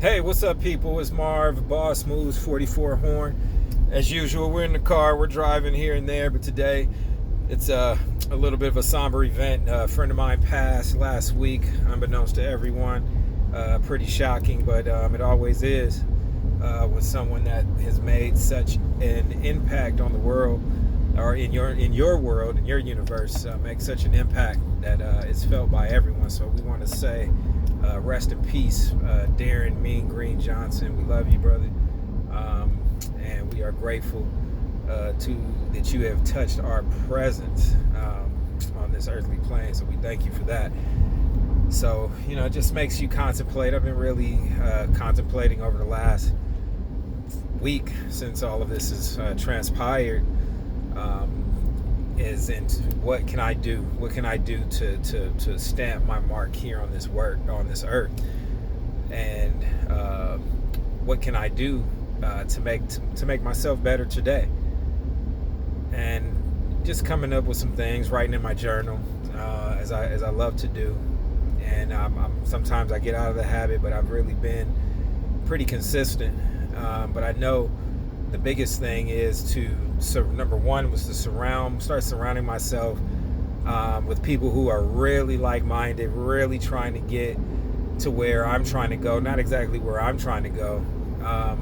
Hey, what's up, people? It's Marv, Boss Moves 44 Horn. As usual, we're in the car, we're driving here and there, but today it's a little bit of a somber event. A friend of mine passed last week, unbeknownst to everyone. Pretty shocking, but it always is with someone that has made such an impact on the world, or in your world, in your universe, make such an impact that it's felt by everyone. So we want to say rest in peace, Darren Mean Green Johnson. We love you, brother, and we are grateful that you have touched our presence on this earthly plane. So we thank you for that. So it just makes you contemplate. I've been really contemplating over the last week since all of this has transpired. Is into what can I do? What can I do to stamp my mark here on this earth? And what can I do to make myself better today? And just coming up with some things, writing in my journal, as I love to do. And sometimes I get out of the habit, but I've really been pretty consistent. But I know the biggest thing is number one was to start surrounding myself with people who are really like-minded, really trying to get to where I'm trying to go. Not exactly where I'm trying to go,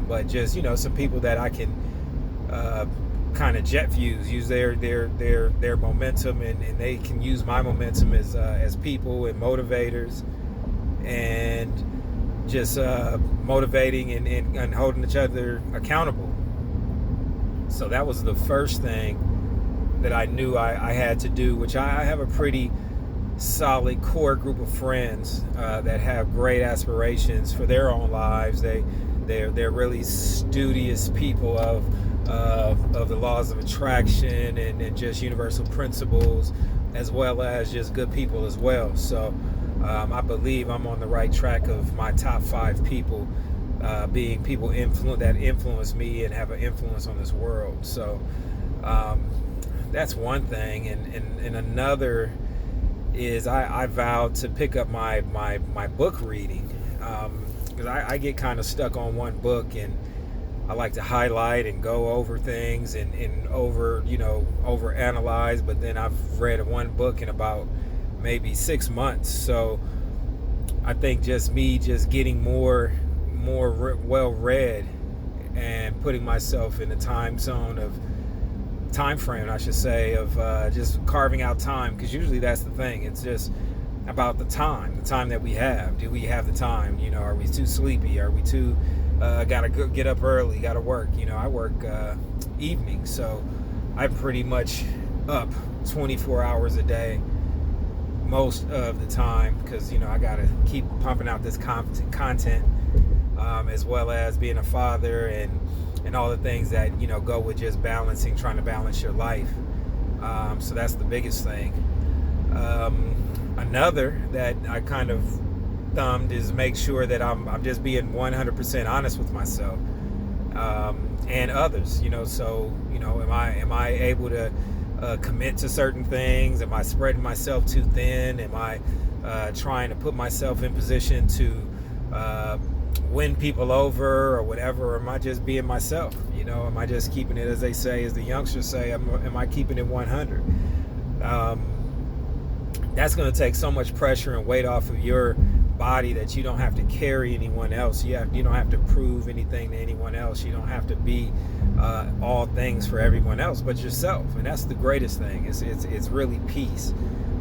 but just some people that I can kind of use their momentum, and they can use my momentum as people and motivators, and just motivating and holding each other accountable. So that was the first thing that I knew I had to do, which I have a pretty solid core group of friends that have great aspirations for their own lives. They're really studious people of the laws of attraction and just universal principles, as well as just good people as well. So I believe I'm on the right track of my top 5 people being people that influence me and have an influence on this world. So that's one thing, and another is I vowed to pick up my book reading, because I get kind of stuck on one book, and I like to highlight and go over things and over analyze. But then I've read one book in about maybe 6 months. So I think just getting more well read and putting myself in the time frame, I should say, of just carving out time, because usually that's the thing. It's just about the time that we have. Do we have the time? Are we too sleepy? Are we too gotta get up early, gotta work? I work evenings, so I'm pretty much up 24 hours a day most of the time, because I gotta keep pumping out this content, as well as being a father and all the things that go with just trying to balance your life. So that's the biggest thing. Another that I kind of thumbed is make sure that I'm just being 100% honest with myself and others. So am I able to commit to certain things? Am I spreading myself too thin? Am I trying to put myself in position to win people over or whatever? Or am I just being myself? Am I just keeping it, as they say, as the youngsters say, am I keeping it 100? That's going to take so much pressure and weight off of your body that you don't have to carry anyone else. You don't have to prove anything to anyone else. You don't have to be all things for everyone else but yourself. And that's the greatest thing. It's really peace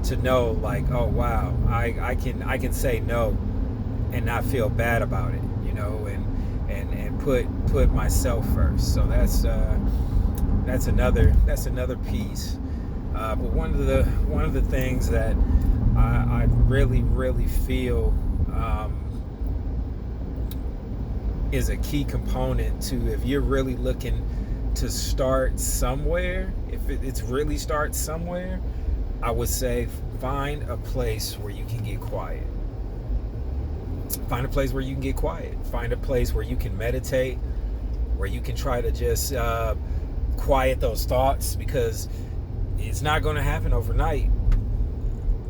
to know, like, oh wow, I can say no and not feel bad about it, and put myself first. So that's another piece. But one of the things that I really feel is a key component to, if you're really looking to start somewhere, if it's really start somewhere, I would say find a place where you can get quiet. Find a place where you can get quiet. Find a place where you can meditate, where you can try to just quiet those thoughts, because it's not going to happen overnight.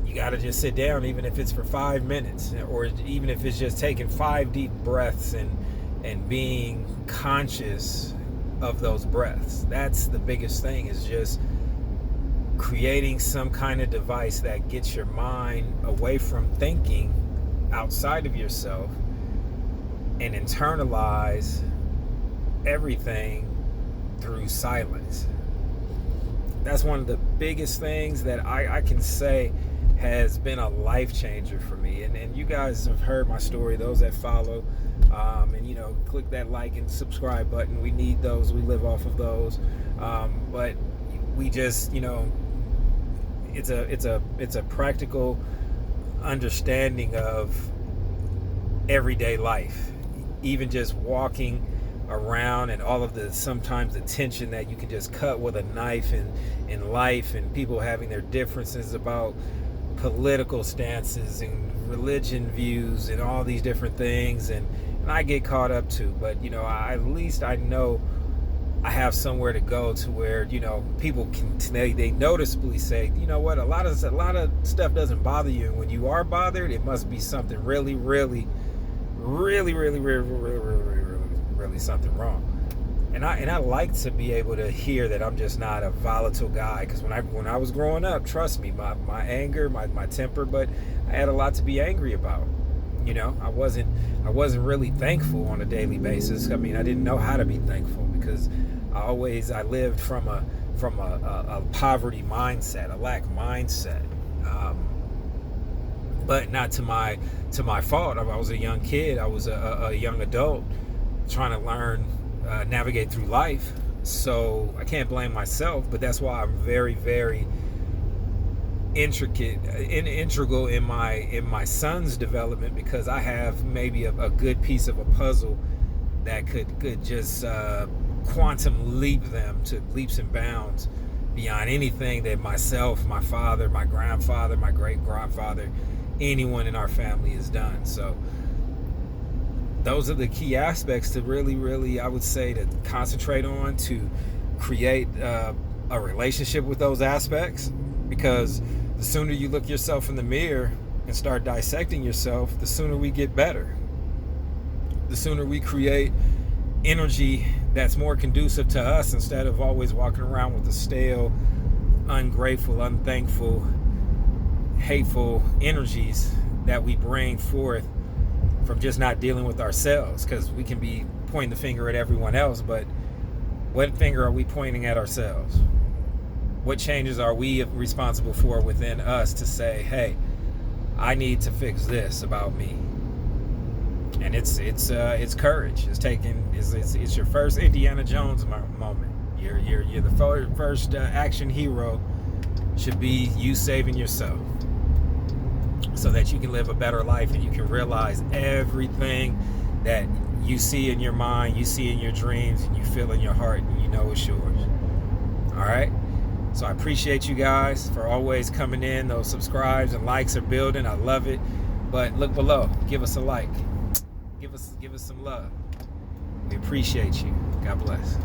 You got to just sit down, even if it's for 5 minutes, or even if it's just taking 5 deep breaths and being conscious of those breaths. That's the biggest thing, is just creating some kind of device that gets your mind away from thinking outside of yourself and internalize everything through silence. That's one of the biggest things that I can say has been a life changer for me. And you guys have heard my story, those that follow, and click that like and subscribe button. We need those. We live off of those. But we just, it's a practical understanding of everyday life. Even just walking around, and all of the sometimes the tension that you can just cut with a knife in life, and people having their differences about political stances and religion views and all these different things, and I get caught up too. But at least I know I have somewhere to go to where people can they noticeably say, what, a lot of stuff doesn't bother you, and when you are bothered, it must be something really something wrong. And I like to be able to hear that I'm just not a volatile guy, because when I was growing up, trust me, my anger, my temper, but I had a lot to be angry about. I wasn't really thankful on a daily basis. I mean, I didn't know how to be thankful, because I lived from a poverty mindset, a lack mindset. But not to my fault. I was a young kid. I was a young adult trying to learn, navigate through life. So I can't blame myself, but that's why I'm very, very integral in my son's development, because I have maybe a good piece of a puzzle that could just quantum leap them to leaps and bounds beyond anything that myself, my father, my grandfather, my great grandfather, anyone in our family has done. So those are the key aspects to really, I would say, to concentrate on, to create a relationship with those aspects. Because the sooner you look yourself in the mirror and start dissecting yourself, the sooner we get better. The sooner we create energy that's more conducive to us, instead of always walking around with the stale, ungrateful, unthankful, hateful energies that we bring forth from just not dealing with ourselves. Because we can be pointing the finger at everyone else, but what finger are we pointing at ourselves? What changes are we responsible for within us to say, hey, I need to fix this about me? And it's courage. It's your first Indiana Jones moment. You're the first action hero should be you saving yourself, so that you can live a better life, and you can realize everything that you see in your mind, you see in your dreams, and you feel in your heart, and you know it's yours. All right? So I appreciate you guys for always coming in. Those subscribes and likes are building. I love it. But look below. Give us a like. Give us some love. We appreciate you. God bless.